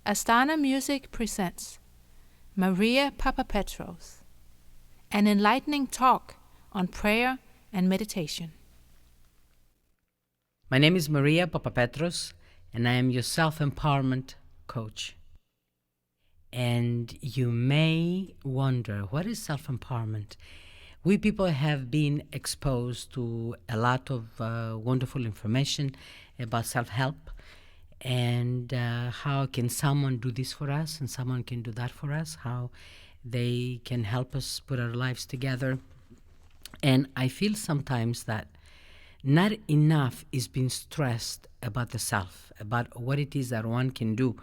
Astana Music presents Maria Papapetros, an enlightening talk on prayer and meditation. My name is Maria Papapetros, and I am your self-empowerment coach. And you may wonder, what is self-empowerment? We people have been exposed to a lot of wonderful information about self-help, and how can someone do this for us and someone can do that for us, how they can help us put our lives together. And I feel sometimes that not enough is being stressed about the self, about what it is that one can do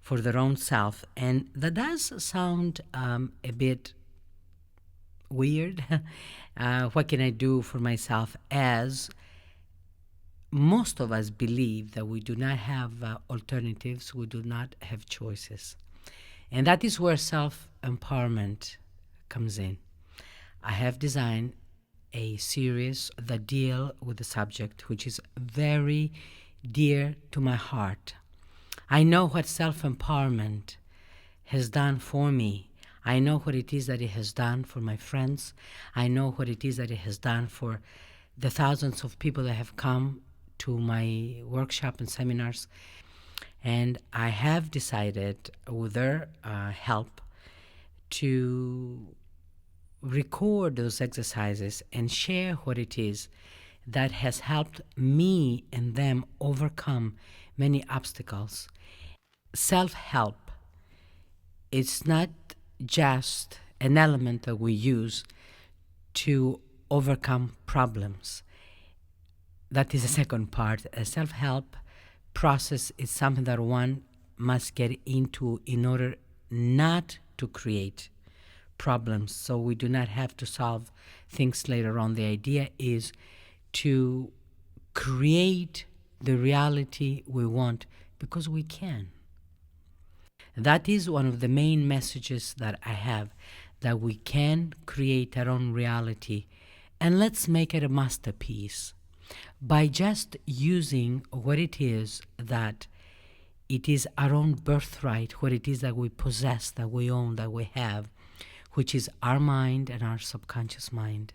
for their own self. And that does sound a bit weird. What can I do for myself, as most of us believe that we do not have alternatives, we do not have choices. And that is where self-empowerment comes in. I have designed a series that deal with the subject, which is very dear to my heart. I know what self-empowerment has done for me. I know what it is that it has done for my friends. I know what it is that it has done for the thousands of people that have come to my workshop and seminars. And I have decided, with their help, to record those exercises and share what it is that has helped me and them overcome many obstacles. Self-help, it's not just an element that we use to overcome problems. That is the second part. A self-help process is something that one must get into in order not to create problems, so we do not have to solve things later on. The idea is to create the reality we want, because we can. That is one of the main messages that I have, that we can create our own reality, and let's make it a masterpiece by just using what it is that it is our own birthright, what it is that we possess, that we own, that we have, which is our mind and our subconscious mind.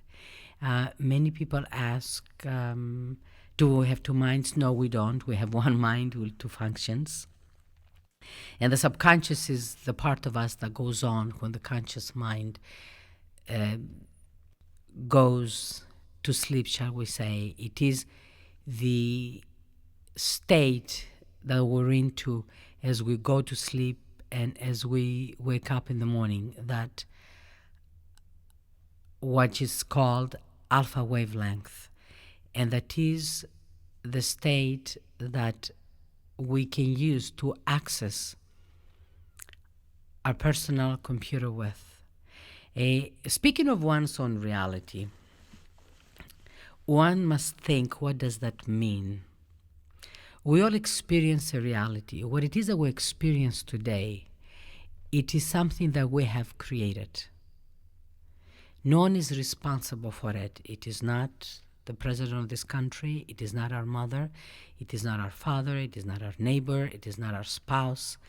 Many people ask, do we have two minds? No, we don't. We have one mind with two functions. And the subconscious is the part of us that goes on when the conscious mind goes to sleep, shall we say. It is the state that we're into as we go to sleep and as we wake up in the morning, that what is called alpha wavelength. And that is the state that we can use to access our personal computer with. Speaking of one's own reality, one must think, what does that mean? We all experience a reality. What it is that we experience today, it is something that we have created. No one is responsible for it. It is not the president of this country. It is not our mother. It is not our father. It is not our neighbor. It is not our spouse.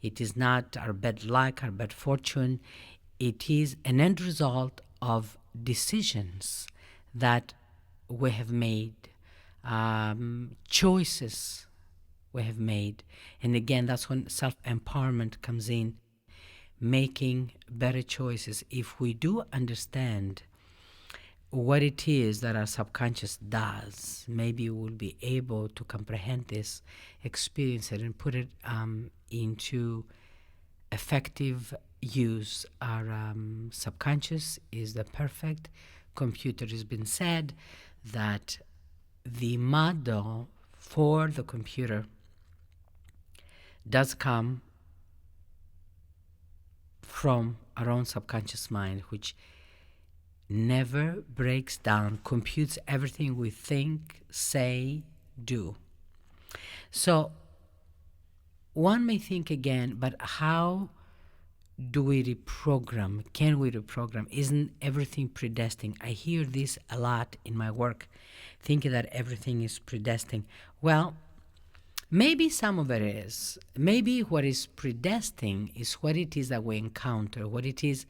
It is not our bad luck, our bad fortune. It is an end result of decisions that we have made, choices we have made. And again, that's when self-empowerment comes in, making better choices. If we do understand what it is that our subconscious does, maybe we'll be able to comprehend this, experience it, and put it into effective use. Our subconscious is the perfect computer. It has been said that the model for the computer does come from our own subconscious mind, which never breaks down, computes everything we think, say, do. So one may think again, but how do we reprogram? Can we reprogram? Isn't everything predestined? I hear this a lot in my work, thinking that everything is predestined. Well, Maybe some of it is. Maybe what is predestined is what it is that we encounter, what it is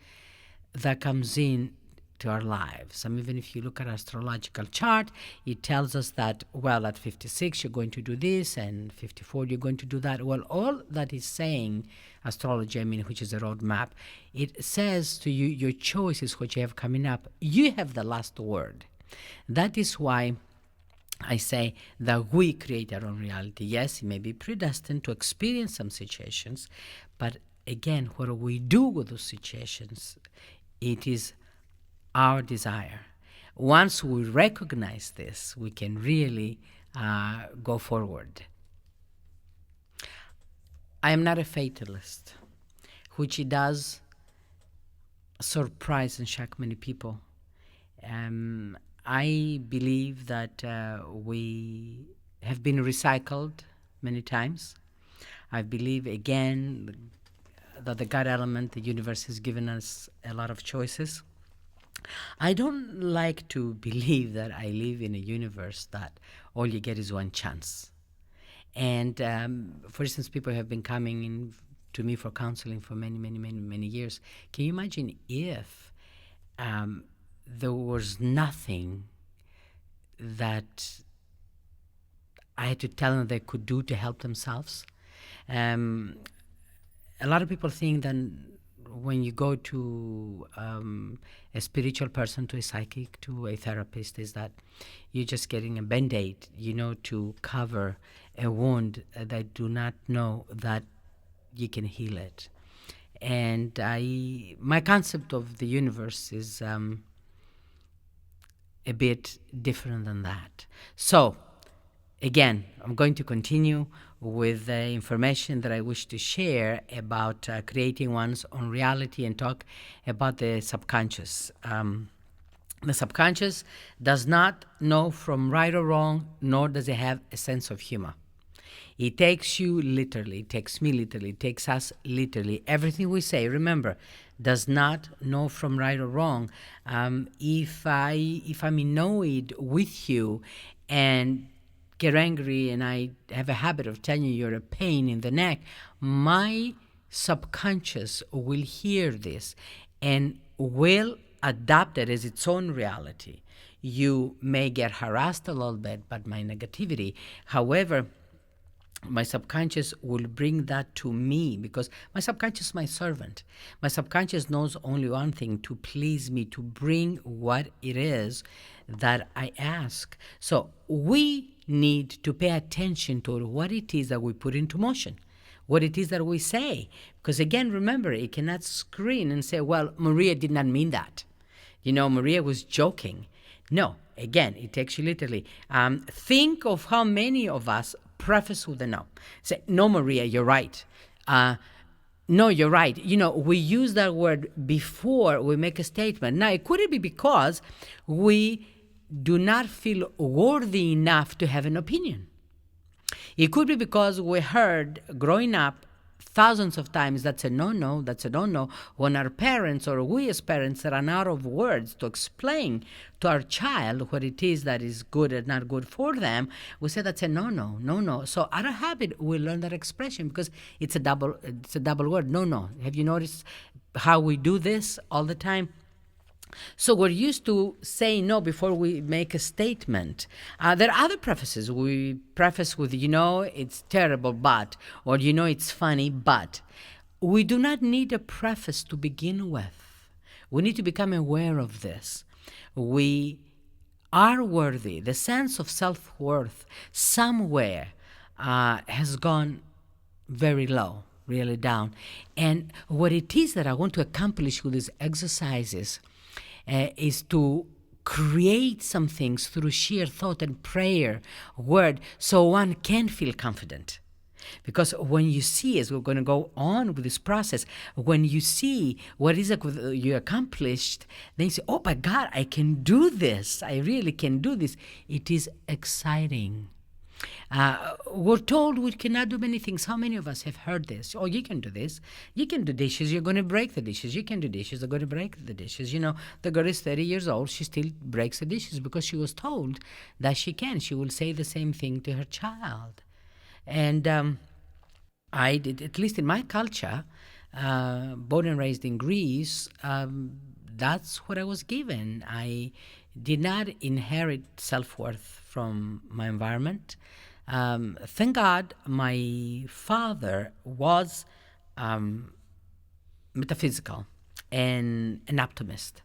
that comes in to our lives. Even if you look at astrological chart, it tells us that, well, at 56 you're going to do this, and 54 you're going to do that. Well, all that is saying, astrology, which is a roadmap, it says to you, your choice is what you have coming up. You have the last word. That is why I say that we create our own reality. Yes, it may be predestined to experience some situations, but again, what we do with those situations, it is our desire. Once we recognize this, we can really go forward. I am not a fatalist, which does surprise and shock many people. I believe that we have been recycled many times. I believe, again, that the God element, the universe, has given us a lot of choices. I don't like to believe that I live in a universe that all you get is one chance. And for instance, people have been coming in to me for counseling for many years. Can you imagine if there was nothing that I had to tell them they could do to help themselves? A lot of people think that when you go to a spiritual person, to a psychic, to a therapist, is that you're just getting a Band-Aid, to cover a wound that do not know that you can heal it. And my concept of the universe is a bit different than that. So, again, I'm going to continue with the information that I wish to share about creating one's own reality and talk about the subconscious. The subconscious does not know from right or wrong, nor does it have a sense of humor. It takes you literally, it takes me literally, it takes us literally. Everything we say, remember, does not know from right or wrong. If I'm annoyed with you and get angry and I have a habit of telling you you're a pain in the neck, my subconscious will hear this and will adapt it as its own reality. You may get harassed a little bit by my negativity. However, my subconscious will bring that to me because my subconscious is my servant. My subconscious knows only one thing: to please me, to bring what it is that I ask. So we need to pay attention to what it is that we put into motion, what it is that we say. Because again, remember, it cannot screen and say, well, Maria did not mean that. Maria was joking. No, again, it takes you literally. Think of how many of us preface with a no. Say, no, Maria, you're right. No, you're right. We use that word before we make a statement. Now, it could be because we do not feel worthy enough to have an opinion. It could be because we heard growing up thousands of times that's a no-no, that's a no-no, when our parents or we as parents run out of words to explain to our child what it is that is good and not good for them, we say that's a no-no, no-no. So out of habit, we learn that expression because it's a double word, no-no. Have you noticed how we do this all the time? So we're used to saying no before we make a statement. There are other prefaces. We preface with, it's terrible, but, or, it's funny, but. We do not need a preface to begin with. We need to become aware of this. We are worthy. The sense of self-worth somewhere has gone very low, really down. And what it is that I want to accomplish with these exercises is to create some things through sheer thought and prayer, word, so one can feel confident. Because when you see, as we're going to go on with this process, when you see what is it you accomplished, then you say, oh my God, I can do this. I really can do this. It is exciting. We're told we cannot do many things. How many of us have heard this? Oh, you can do this. You can do dishes. You're going to break the dishes. You can do dishes. They're going to break the dishes. The girl is 30 years old. She still breaks the dishes because she was told that she can. She will say the same thing to her child. And I did, at least in my culture, born and raised in Greece, that's what I was given. I did not inherit self-worth from my environment. Thank God my father was metaphysical and an optimist.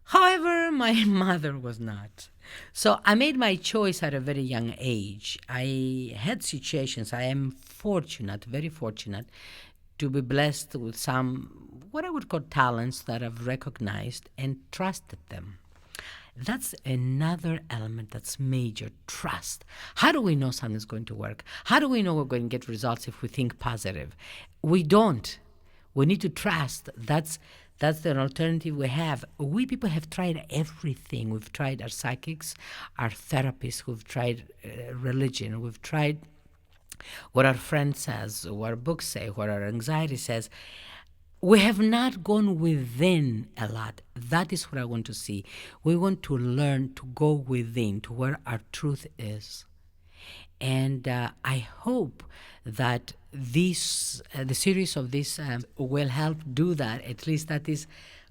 However, my mother was not. So I made my choice at a very young age. I had situations, I am fortunate, very fortunate, to be blessed with some, what I would call talents that I've recognized and trusted them. That's another element that's major, trust. How do we know something's going to work? How do we know we're going to get results if we think positive? We don't. We need to trust. That's the alternative we have. We people have tried everything. We've tried our psychics, our therapists, we've tried religion, we've tried what our friend says, what our books say, what our anxiety says. We have not gone within a lot. That is what I want to see. We want to learn to go within, to where our truth is. And I hope that this, the series of this will help do that. At least that is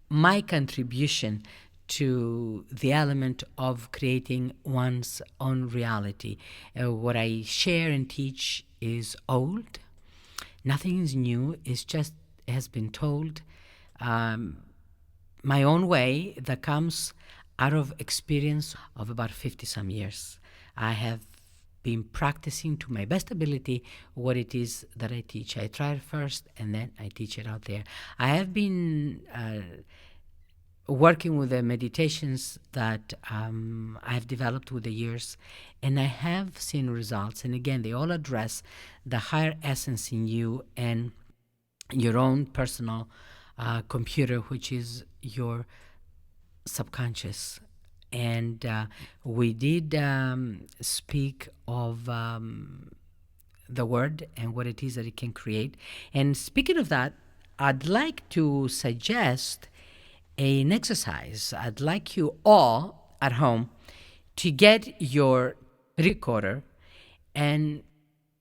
my contribution to the element of creating one's own reality. What I share and teach is old. Nothing is new. It's just has been told my own way that comes out of experience of about 50 some years. I have been practicing to my best ability what it is that I teach. I try it first and then I teach it out there. I have been working with the meditations that I've developed with the years, and I have seen results. And again, they all address the higher essence in you and your own personal computer, which is your subconscious. And we did speak of the word and what it is that it can create. And speaking of that, I'd like to suggest an exercise. I'd like you all at home to get your recorder and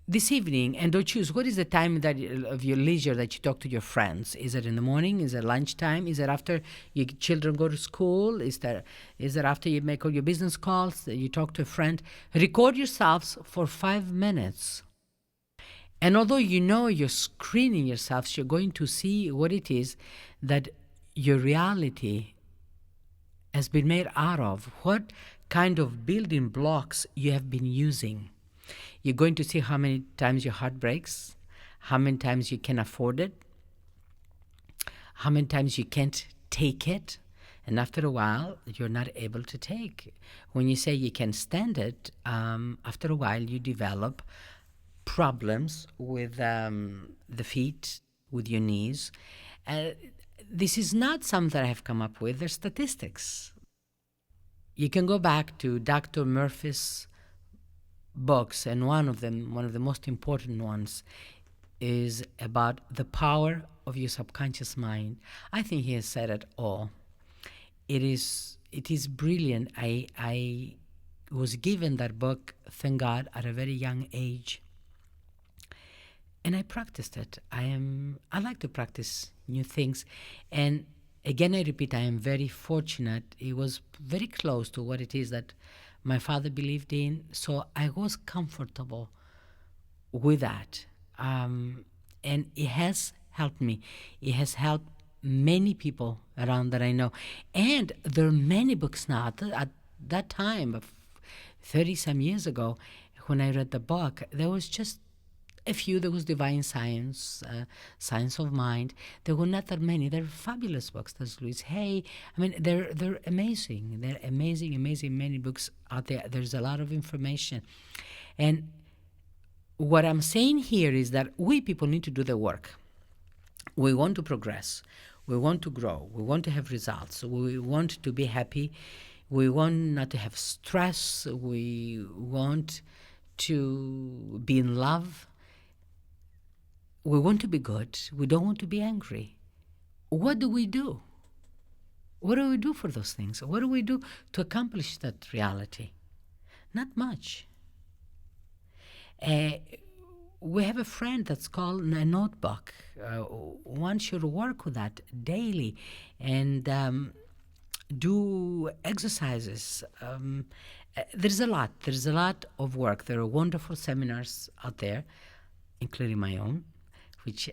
this evening, and don't choose what is the time that of your leisure that you talk to your friends. Is it in the morning? Is it lunchtime? Is it after your children go to school? Is it after you make all your business calls that you talk to a friend? Record yourselves for 5 minutes. And although you know you're screening yourselves, you're going to see what it is that your reality has been made out of, what kind of building blocks you have been using. You're going to see how many times your heart breaks, how many times you can afford it, how many times you can't take it, and after a while, you're not able to take. When you say you can stand it, after a while, you develop problems with the feet, with your knees. This is not something that I have come up with. There's statistics. You can go back to Dr. Murphy's books, and one of the most important ones is about the power of your subconscious mind. I think he has said it all. It is brilliant. I was given that book, thank God, at a very young age, and I practiced it. I like to practice new things, and again I repeat, I am very fortunate. It was very close to what it is that my father believed in, so I was comfortable with that. And it has helped me. It has helped many people around that I know. And there are many books now. At that time, of 30-some years ago, when I read the book, there was just a few. There was Divine Science, Science of Mind. There were not that many. They're fabulous books. There's Louise Hay. I mean, they're amazing. They're amazing, many books out there. There's a lot of information. And what I'm saying here is that we people need to do the work. We want to progress. We want to grow. We want to have results. We want to be happy. We want not to have stress. We want to be in love. We want to be good. We don't want to be angry. What do we do? What do we do for those things? What do we do to accomplish that reality? Not much. we have a friend that's called a notebook. One should work with that daily and do exercises. There's a lot. There's a lot of work. There are wonderful seminars out there, including my own, which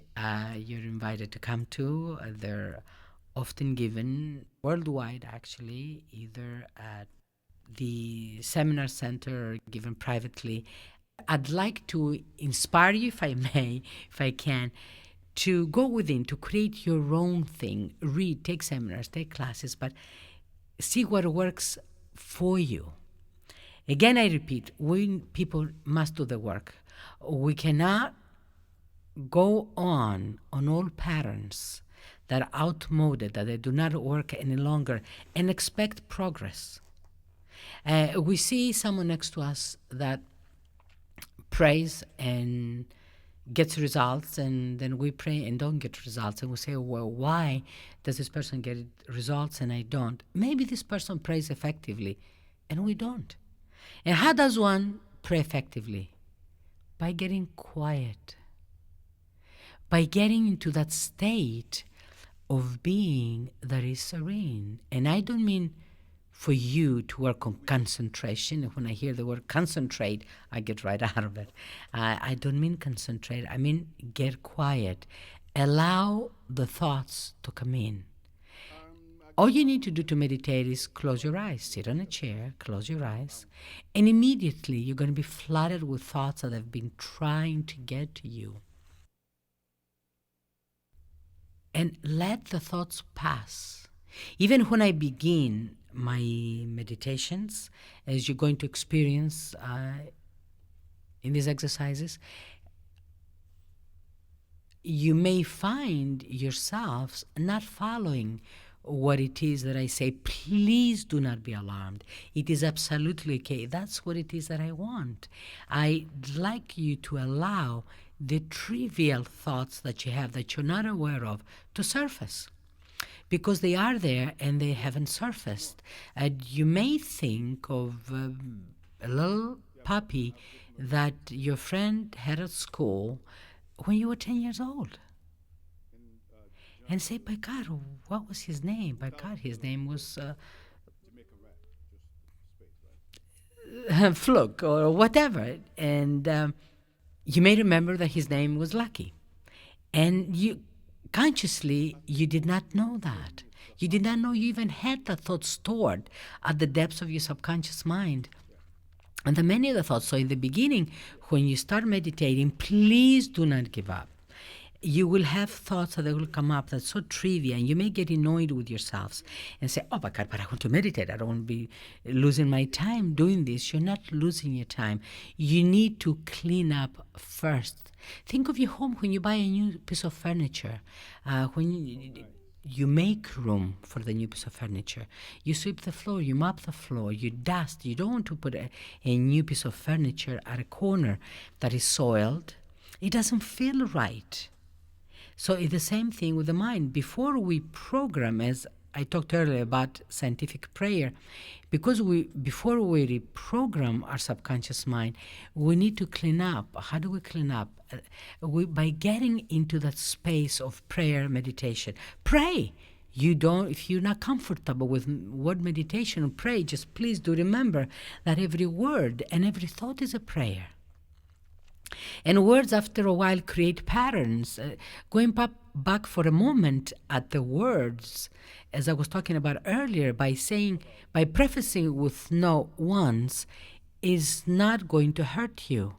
you're invited to come to. They're often given worldwide, actually, either at the seminar center or given privately. I'd like to inspire you, if I may, if I can, to go within, to create your own thing. Read, take seminars, take classes, but see what works for you. Again, I repeat, we people must do the work. We cannot go on old patterns that are outmoded, that they do not work any longer, and expect progress. We see someone next to us that prays and gets results, and then we pray and don't get results, and we say, well, why does this person get results and I don't? Maybe this person prays effectively and we don't. And how does one pray effectively? By getting quiet, by getting into that state of being that is serene. And I don't mean for you to work on concentration. When I hear the word concentrate, I get right out of it. I don't mean concentrate. I mean get quiet. Allow the thoughts to come in. All you need to do to meditate is close your eyes. Sit on a chair, close your eyes, and immediately you're going to be flooded with thoughts that have been trying to get to you. And let the thoughts pass. Even when I begin my meditations, as you're going to experience in these exercises, you may find yourselves not following what it is that I say. Please do not be alarmed. It is absolutely okay. That's what it is that I want. I'd like you to allow the trivial thoughts that you have that you're not aware of to surface, because they are there and they haven't surfaced. You may think of a little puppy that your friend had at school when you were 10 years old. And say, by God, what was his name? By God, his name was Fluke or whatever. And you may remember that his name was Lucky. And you consciously, you did not know that. You did not know you even had that thought stored at the depths of your subconscious mind. And the many of the thoughts. So in the beginning, when you start meditating, please do not give up. You will have thoughts that will come up that's so trivial, and you may get annoyed with yourselves and say, oh my God, but I want to meditate. I don't want to be losing my time doing this. You're not losing your time. You need to clean up first. Think of your home when you buy a new piece of furniture. When you make room for the new piece of furniture. You sweep the floor, you mop the floor, you dust. You don't want to put a new piece of furniture at a corner that is soiled. It doesn't feel right. So it's the same thing with the mind. Before we program, as I talked earlier about scientific prayer, before we reprogram our subconscious mind, we need to clean up. How do we clean up? By getting into that space of prayer, meditation. Pray. If you're not comfortable with word meditation, pray. Just please do remember that every word and every thought is a prayer. And words, after a while, create patterns. Going back for a moment at the words, as I was talking about earlier, by prefacing with no once, is not going to hurt you.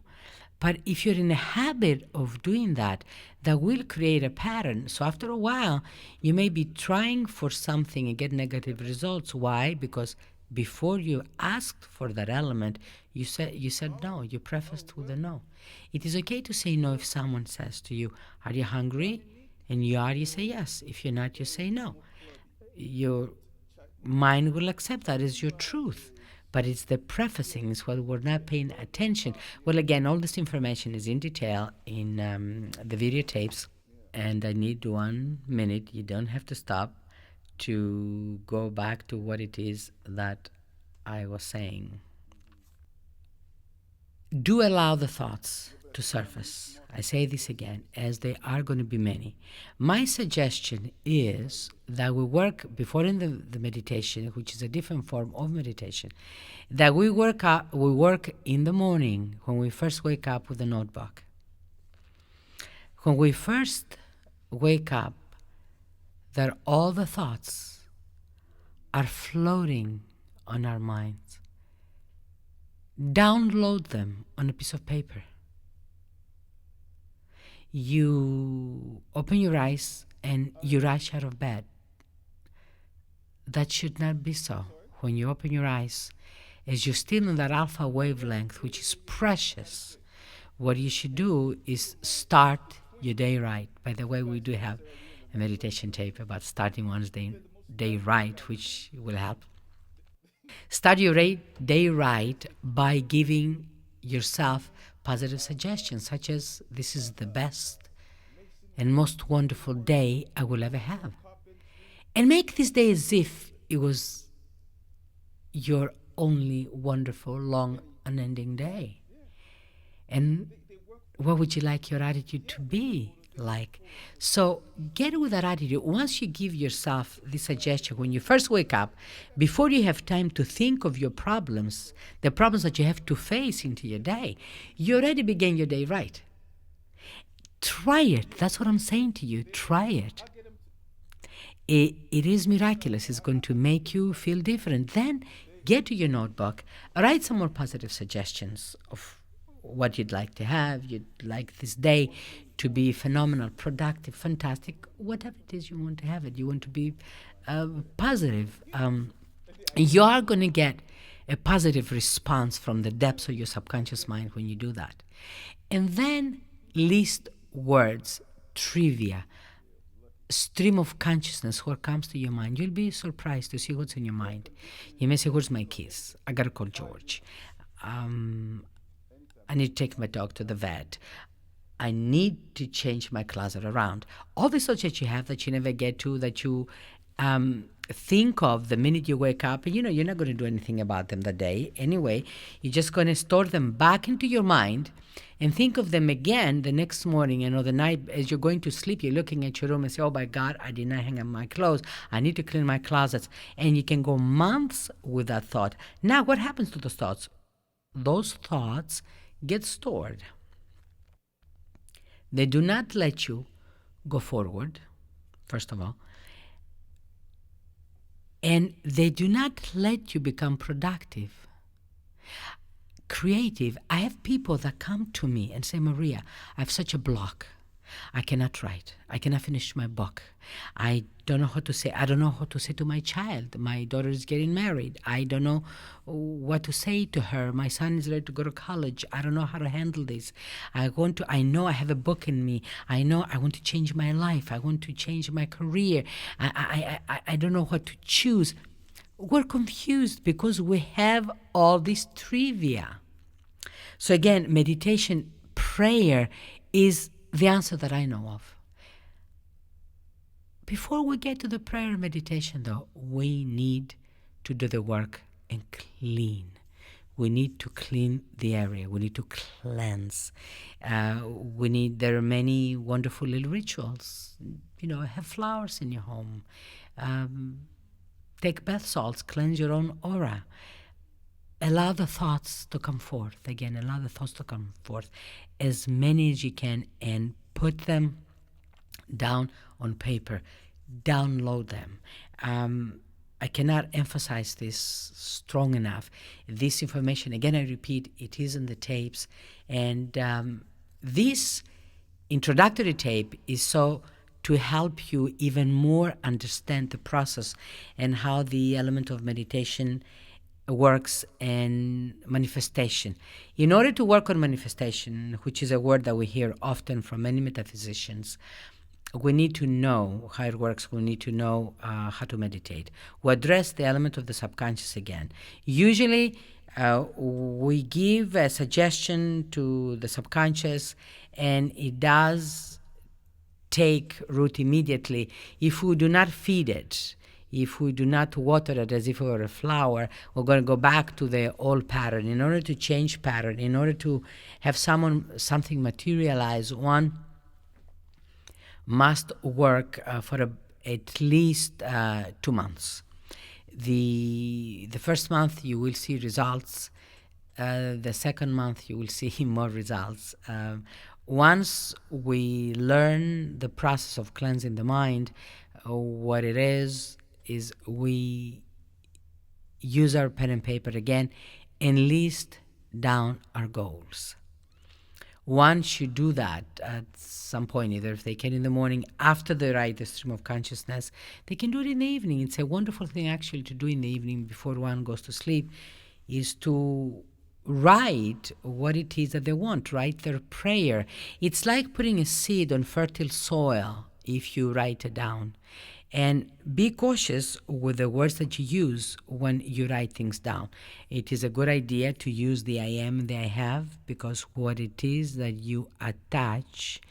But if you're in a habit of doing that, that will create a pattern. So after a while, you may be trying for something and get negative results. Why? Because before you asked for that element, you said no. You prefaced with a no. It is okay to say no if someone says to you, are you hungry? And you say yes. If you're not, you say no. Your mind will accept that as your truth. But it's the prefacing is what we're not paying attention. Well, again, all this information is in detail in the videotapes. And I need 1 minute. You don't have to stop to go back to what it is that I was saying. Do allow the thoughts to surface. I say this again, as there are going to be many. My suggestion is that we work before in the meditation, which is a different form of meditation, that we work in the morning when we first wake up with a notebook. When we first wake up, that all the thoughts are floating on our minds. Download them on a piece of paper. You open your eyes and you rush out of bed. That should not be so. When you open your eyes, as you're still in that alpha wavelength, which is precious, what you should do is start your day right. By the way, we do have a meditation tape about starting one's day right, which will help. Start your day right by giving yourself positive suggestions, such as, this is the best and most wonderful day I will ever have. And make this day as if it was your only wonderful, long, unending day. And what would you like your attitude to be like? So get with that attitude. Once you give yourself this suggestion, when you first wake up, before you have time to think of your problems, the problems that you have to face into your day, you already began your day right. Try it. That's what I'm saying to you. Try it. It is miraculous. It's going to make you feel different. Then get to your notebook, write some more positive suggestions of what you'd like to have. You'd like this day to be phenomenal, productive, fantastic, whatever it is you want to have it. You want to be positive. You are going to get a positive response from the depths of your subconscious mind when you do that. And then list words, trivia, stream of consciousness, what comes to your mind. You'll be surprised to see what's in your mind. You may say, where's my keys? I gotta call George. I need to take my dog to the vet. I need to change my closet around. All the thoughts that you have that you never get to, that you think of the minute you wake up, and you're not going to do anything about them that day anyway. You're just going to store them back into your mind and think of them again the next morning, the night as you're going to sleep. You're looking at your room and say, oh my God, I did not hang up my clothes. I need to clean my closets. And you can go months with that thought. Now, what happens to those thoughts? Those thoughts get stored. They do not let you go forward, first of all. And they do not let you become productive, creative. I have people that come to me and say, Maria, I have such a block. I cannot write. I cannot finish my book. I don't know what to say. I don't know what to say to my child. My daughter is getting married. I don't know what to say to her. My son is ready to go to college. I don't know how to handle this. I know I have a book in me. I know I want to change my life. I want to change my career. I don't know what to choose. We're confused because we have all this trivia. So again, meditation, prayer is the answer that I know of. Before we get to the prayer and meditation, though, we need to do the work and clean. We need to clean the area. We need to cleanse. There are many wonderful little rituals. Have flowers in your home. Take bath salts. Cleanse your own aura. Allow the thoughts to come forth. Again, allow the thoughts to come forth. As many as you can, and put them down on paper. Download them. I cannot emphasize this strong enough. This information, again, I repeat, it is in the tapes. And this introductory tape is so to help you even more understand the process and how the element of meditation works and manifestation. In order to work on manifestation, which is a word that we hear often from many metaphysicians, we need to know how it works. We need to know how to meditate. We address the element of the subconscious again. Usually, we give a suggestion to the subconscious, and it does take root immediately if we do not feed it. if we do not water it as if it were a flower, we're going to go back to the old pattern. In order to change pattern, in order to have something materialize, one must work for at least 2 months. The first month you will see results. The second month you will see more results. Once we learn the process of cleansing the mind, what it is we use our pen and paper again and list down our goals. One should do that at some point, either if they can in the morning after they write the stream of consciousness, they can do it in the evening. It's a wonderful thing actually to do in the evening before one goes to sleep, is to write what it is that they want, write their prayer. It's like putting a seed on fertile soil if you write it down. And be cautious with the words that you use when you write things down. It is a good idea to use the I am, the I have, because what it is that you attach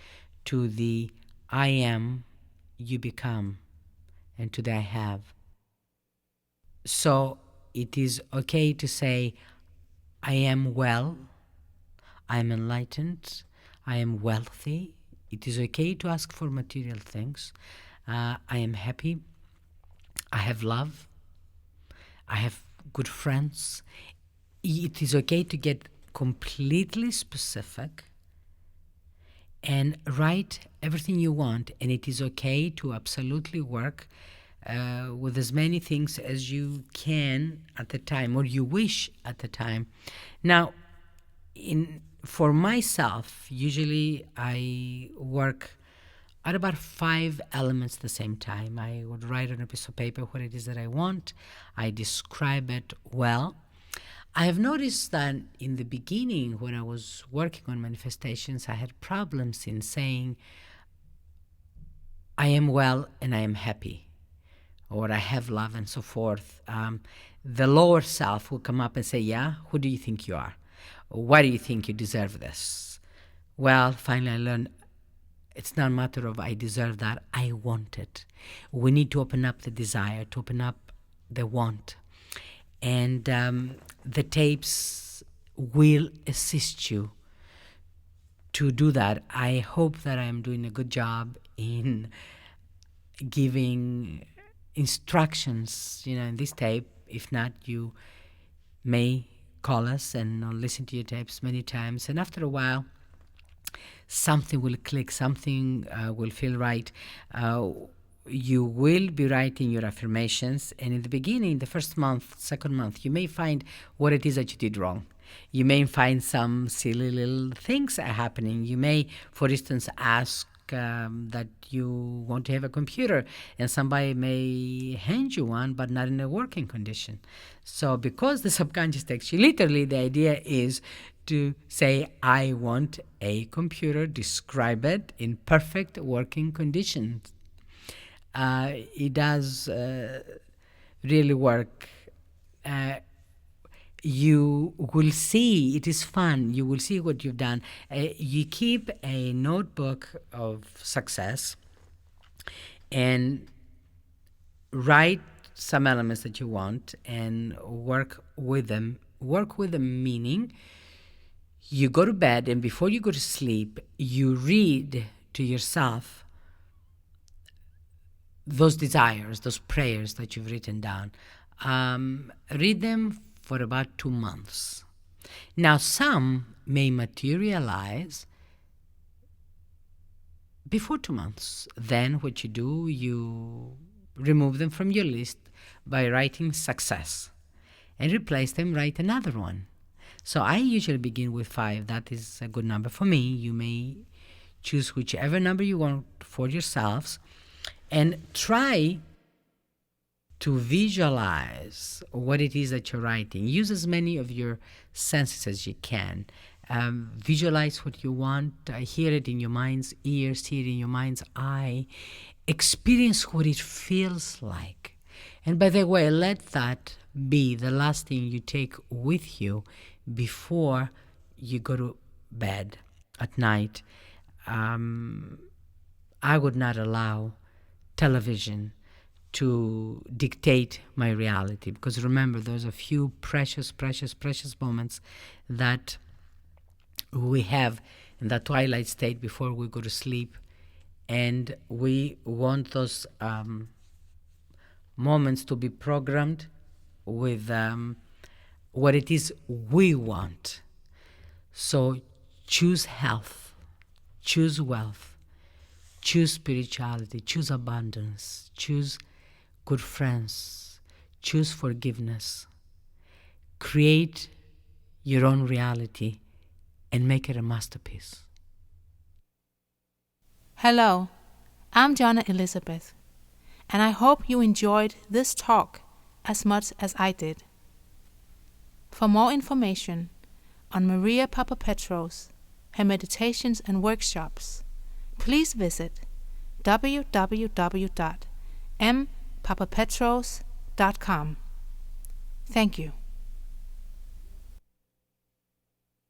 to the I am, you become, and to the I have. So it is okay to say, I am well, I am enlightened, I am wealthy. It is okay to ask for material things. I am happy, I have love, I have good friends. It is okay to get completely specific and write everything you want, and it is okay to absolutely work with as many things as you can at the time, or you wish at the time. Now, for myself, usually I work at about 5 elements at the same time. I would write on a piece of paper what it is that I want. I describe it well. I have noticed that in the beginning, when I was working on manifestations, I had problems in saying, I am well and I am happy, or I have love, and so forth. The lower self will come up and say, yeah, who do you think you are? Why do you think you deserve this? Well, finally I learned, it's not a matter of I deserve that, I want it. We need to open up the desire, to open up the want. And the tapes will assist you to do that. I hope that I'm doing a good job in giving instructions, in this tape. If not, you may call us and listen to your tapes many times. And after a while, something will click, something will feel right. You will be writing your affirmations, and in the beginning, the first month, second month, you may find what it is that you did wrong. You may find some silly little things are happening. You may, for instance, ask that you want to have a computer, and somebody may hand you one, but not in a working condition. So because the subconscious takes you literally, the idea is to say, I want a computer, describe it in perfect working conditions. It does really work. You will see, it is fun. You will see what you've done. You keep a notebook of success and write some elements that you want and work with them. Work with them meaning you go to bed, and before you go to sleep, you read to yourself those desires, those prayers that you've written down. Read them for about 2 months. Now, some may materialize before 2 months. Then what you do, you remove them from your list by writing success and replace them, write another one. So I usually begin with 5. That is a good number for me. You may choose whichever number you want for yourselves, and try to visualize what it is that you're writing. Use as many of your senses as you can. Visualize what you want. Hear it in your mind's ear. See it in your mind's eye. Experience what it feels like. And by the way, let that be the last thing you take with you before you go to bed at night. I would not allow television to dictate my reality. Because remember, there's a few precious moments that we have in that twilight state before we go to sleep, and we want those moments to be programmed with what it is we want. So choose health, choose wealth, choose spirituality, choose abundance, choose good friends, choose forgiveness. Create your own reality and make it a masterpiece. Hello, I'm Jana Elizabeth, and I hope you enjoyed this talk as much as I did. For more information on Maria Papapetros, her meditations and workshops, please visit www.empapapetros.com. Thank you.